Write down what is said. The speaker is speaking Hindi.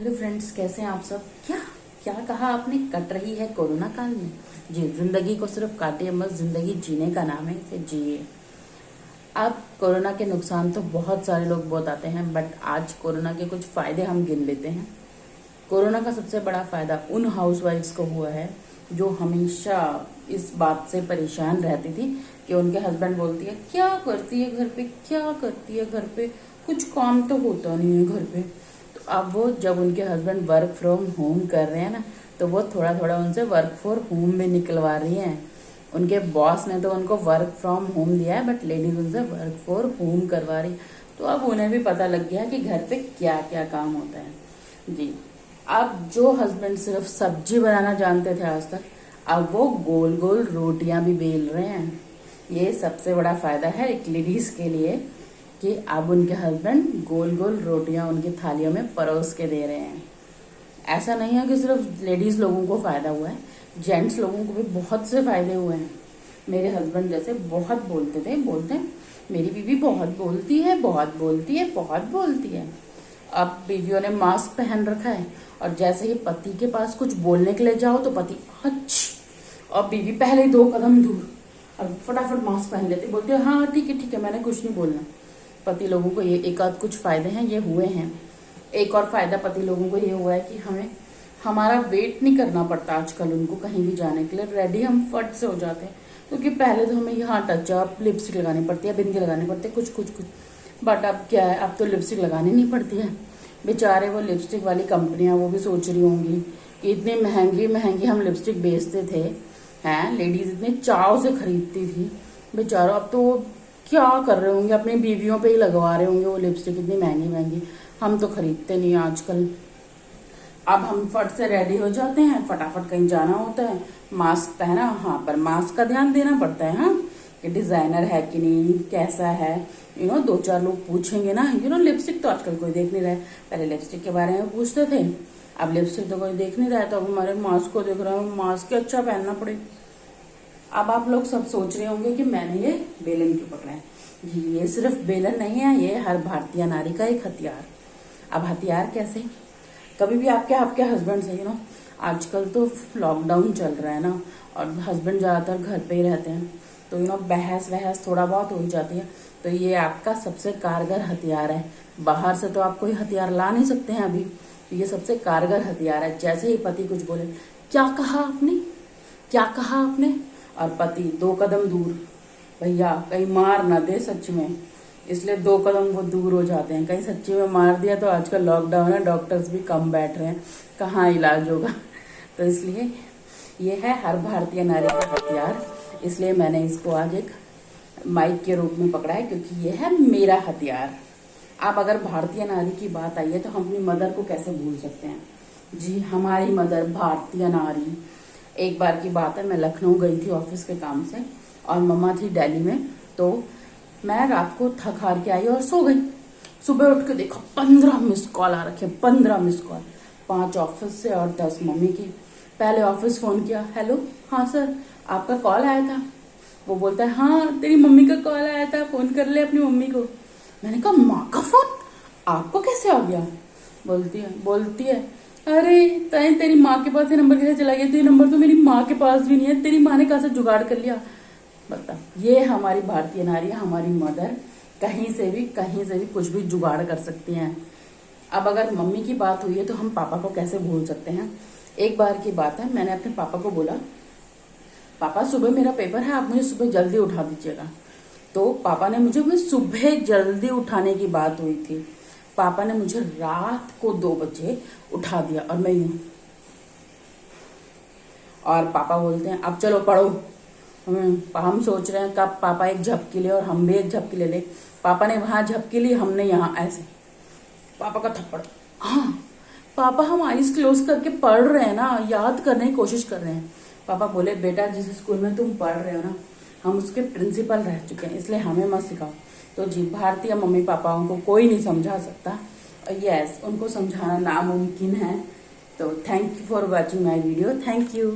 हेलो फ्रेंड्स, कैसे हैं आप सब। क्या क्या कहा आपने, कट रही है कोरोना काल में। जी, जिंदगी को सिर्फ काटिए मत, जिंदगी जीने का नाम है, इसे जिए। अब कोरोना के नुकसान तो बहुत सारे लोग बताते हैं, बट आज कोरोना के कुछ फायदे हम गिन लेते हैं। कोरोना का सबसे बड़ा फायदा उन हाउसवाइफ्स को हुआ है जो हमेशा इस बात से परेशान रहती थी कि उनके हस्बैंड बोलती है क्या करती है घर पे, क्या करती है घर पे, कुछ काम तो होता नहीं है घर पे। तो अब वो जब उनके हस्बैंड वर्क फ्रॉम होम कर रहे हैं ना, तो वो थोड़ा थोड़ा उनसे वर्क फॉर होम भी निकलवा रही हैं। उनके बॉस ने तो उनको वर्क फ्रॉम होम दिया है, बट लेडीज उनसे वर्क फॉर होम करवा रही। तो अब उन्हें भी पता लग गया कि घर पे क्या क्या काम होता है। जी, अब जो हस्बैंड सिर्फ सब्जी बनाना जानते थे आज तक, अब वो गोल गोल रोटियां भी बेल रहे हैं। ये सबसे बड़ा फायदा है एक लेडीज के लिए कि अब उनके हस्बैंड गोल गोल रोटियां उनकी थालियों में परोस के दे रहे हैं। ऐसा नहीं है कि सिर्फ लेडीज लोगों को फायदा हुआ है, जेंट्स लोगों को भी बहुत से फायदे हुए हैं। मेरे हस्बैंड जैसे बहुत बोलते हैं मेरी बीवी बहुत बोलती है, बहुत बोलती है, बहुत बोलती है। अब बीवियों ने मास्क पहन रखा है, और जैसे ही पति के पास कुछ बोलने के लिए जाओ तो पति हच, और बीवी पहले ही 2 कदम दूर और फटाफट मास्क पहन लेती, बोलती है हाँ ठीक है मैंने कुछ नहीं बोलना। पति लोगों को ये एक आध कुछ फायदे हैं ये हुए हैं। एक और फायदा पति लोगों को ये हुआ है कि हमें हमारा वेट नहीं करना पड़ता आजकल उनको कहीं भी जाने के लिए, रेडी हम फट से हो जाते हैं। क्योंकि पहले तो हमें यहाँ टचअप, लिपस्टिक लगानी पड़ती है, बिंदी लगानी पड़ती है, कुछ बट अब क्या है, अब तो लिपस्टिक लगानी नहीं पड़ती है। बेचारे वो लिपस्टिक वाली कंपनियां वो भी सोच रही होंगी कि इतनी महंगी महंगी हम लिपस्टिक बेचते थे, हैं लेडीज इतने चाव से खरीदती थी, बेचारों अब तो क्या कर रहे होंगे, अपनी बीवियों पे ही लगवा रहे होंगे वो लिपस्टिक इतनी महंगी महंगी। हम तो खरीदते नहीं आजकल। अब हम फट से रेडी हो जाते हैं, फटाफट कहीं जाना होता है, मास्क पहना, हाँ पर मास्क का ध्यान देना पड़ता है, हाँ कि डिजाइनर है कि नहीं, कैसा है, 2-4 लोग पूछेंगे ना। लिपस्टिक तो आजकल कोई देख नहीं रहा है, पहले लिपस्टिक के बारे में पूछते थे, अब लिपस्टिक तो कोई देख नहीं रहा है, तो अब हमारे मास्क को देख रहे हैं, मास्क अच्छा पहनना पड़े। अब आप लोग सब सोच रहे होंगे कि मैंने ये बेलन क्यों पकड़ा है। जी, ये सिर्फ बेलन नहीं है, ये हर भारतीय नारी का एक हथियार। अब हथियार कैसे, कभी भी आपके आपके हस्बैंड से आजकल तो लॉकडाउन चल रहा है ना, और हस्बैंड ज्यादातर घर पे ही रहते हैं, तो बहस वहस थोड़ा बहुत हो ही जाती है। तो ये आपका सबसे कारगर हथियार है। बाहर से तो आप कोई हथियार ला नहीं सकते हैं अभी, तो ये सबसे कारगर हथियार है। जैसे ही पति कुछ बोले, क्या कहा आपने, क्या कहा आपने, और पति 2 कदम दूर, भैया कहीं मार ना दे सच में, इसलिए 2 कदम वो दूर हो जाते हैं। कहीं सच्ची में मार दिया तो आजकल लॉकडाउन है, डॉक्टर्स भी कम बैठ रहे हैं, कहाँ इलाज होगा। तो इसलिए ये है हर भारतीय नारी का हथियार, इसलिए मैंने इसको आज एक माइक के रूप में पकड़ा है, क्योंकि ये है मेरा हथियार। अब अगर भारतीय नारी की बात आई है तो हम अपनी मदर को कैसे भूल सकते हैं। जी, हमारी मदर भारतीय नारी। एक बार की बात है, मैं लखनऊ गई थी ऑफिस के काम से, और मम्मा थी दिल्ली में। तो मैं रात को थक हार के आई और सो गई। सुबह उठ के देखा 15 मिस कॉल आ रखे, 15 मिस कॉल, 5 ऑफिस से और 10 मम्मी की। पहले ऑफिस फोन किया, हेलो हाँ सर आपका कॉल आया था। वो बोलता है हाँ तेरी मम्मी का कॉल आया था, फोन कर ले अपनी मम्मी को। मैंने कहा माँ का फोन आपको कैसे आ गया। बोलती है अरे तेरी माँ के पास ये नंबर कैसे चला गया, तो ये नंबर तो मेरी माँ के पास भी नहीं है, तेरी माँ ने कहाँ से जुगाड़ कर लिया। बता, ये हमारी भारतीय नारी, हमारी मदर कहीं से भी कुछ भी जुगाड़ कर सकती हैं। अब अगर मम्मी की बात हुई है तो हम पापा को कैसे भूल सकते हैं। एक बार की बात है, मैंने अपने पापा को बोला पापा सुबह मेरा पेपर है, आप मुझे सुबह जल्दी उठा दीजिएगा। तो पापा ने मुझे सुबह जल्दी उठाने की बात हुई थी, पापा ने मुझे रात को 2 बजे उठा दिया, और मैं यूं, और पापा बोलते हैं अब चलो पढ़ो। हम सोच रहे हैं कब पापा एक झपकी ले और हम भी एक झपकी ले ले। पापा ने वहां झपकी ली, हमने यहाँ ऐसे, पापा का थप्पड़। हाँ पापा हम आईज क्लोज करके पढ़ रहे हैं ना, याद करने की कोशिश कर रहे हैं। पापा बोले बेटा जिस स्कूल में तुम पढ़ रहे हो ना, हम उसके प्रिंसिपल रह चुके हैं, इसलिए हमें मत सिखाओ। तो जी, भारतीय मम्मी पापाओं को कोई नहीं समझा सकता, और यस उनको समझाना नामुमकिन है। तो thank you for watching my video, thank you.